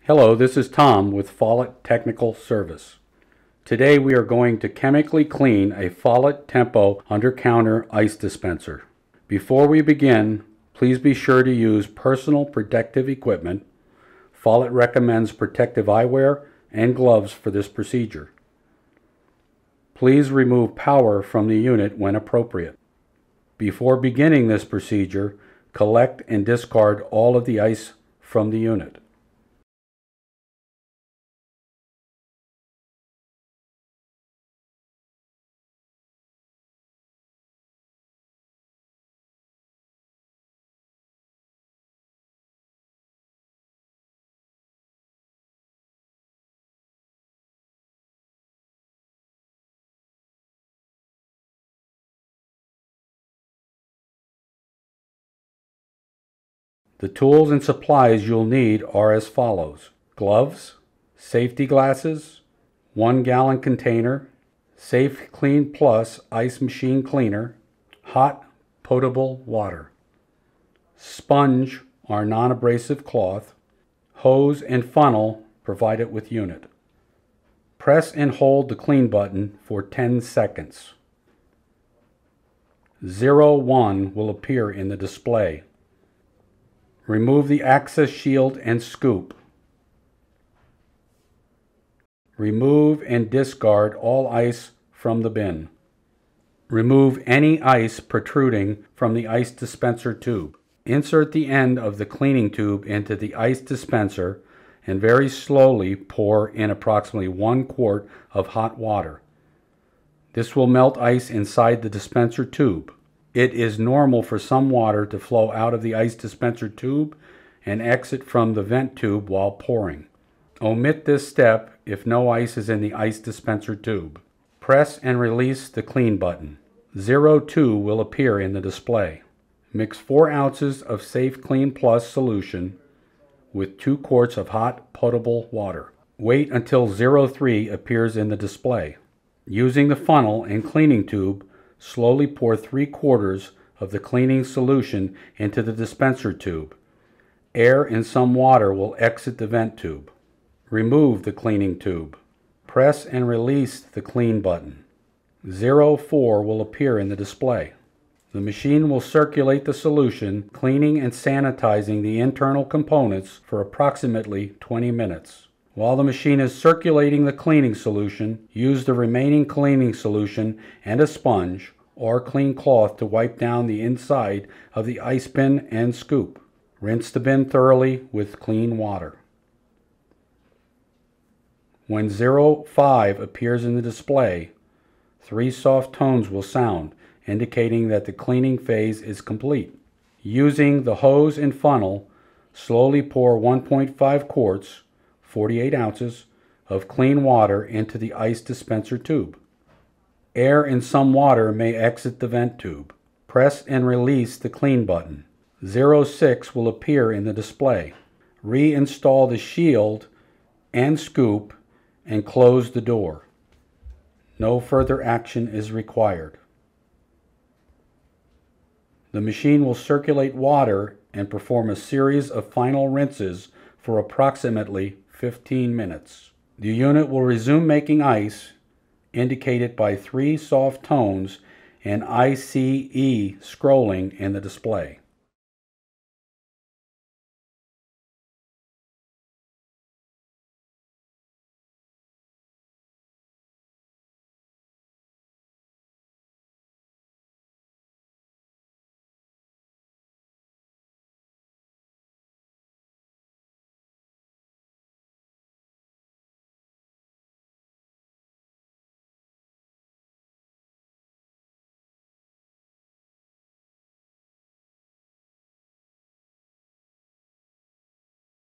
Hello, this is Tom with Follett Technical Service. Today we are going to chemically clean a Follett Tempo under-counter ice dispenser. Before we begin, please be sure to use personal protective equipment. Follett recommends protective eyewear and gloves for this procedure. Please remove power from the unit when appropriate. Before beginning this procedure, collect and discard all of the ice from the unit. The tools and supplies you'll need are as follows: gloves, safety glasses, 1-gallon container, Safe Clean Plus ice machine cleaner, hot potable water, sponge or non-abrasive cloth, hose and funnel provided with unit. Press and hold the clean button for 10 seconds. 01 will appear in the display. Remove the access shield and scoop. Remove and discard all ice from the bin. Remove any ice protruding from the ice dispenser tube. Insert the end of the cleaning tube into the ice dispenser and very slowly pour in approximately 1 quart of hot water. This will melt ice inside the dispenser tube. It is normal for some water to flow out of the ice dispenser tube and exit from the vent tube while pouring. Omit this step if no ice is in the ice dispenser tube. Press and release the clean button. 02 will appear in the display. Mix 4 ounces of Safe Clean Plus solution with 2 quarts of hot potable water. Wait until 03 appears in the display. Using the funnel and cleaning tube, slowly pour 3/4 of the cleaning solution into the dispenser tube. Air and some water will exit the vent tube. Remove the cleaning tube. Press and release the clean button. 04 will appear in the display. The machine will circulate the solution, cleaning and sanitizing the internal components for approximately 20 minutes. While the machine is circulating the cleaning solution, use the remaining cleaning solution and a sponge or clean cloth to wipe down the inside of the ice bin and scoop. Rinse the bin thoroughly with clean water. When 05 appears in the display, 3 soft tones will sound, indicating that the cleaning phase is complete. Using the hose and funnel, slowly pour 1.5 quarts 48 ounces of clean water into the ice dispenser tube. Air and some water may exit the vent tube. Press and release the clean button. 06 will appear in the display. Reinstall the shield and scoop and close the door. No further action is required. The machine will circulate water and perform a series of final rinses for approximately 15 minutes. The unit will resume making ice, indicated by 3 soft tones and ICE scrolling in the display.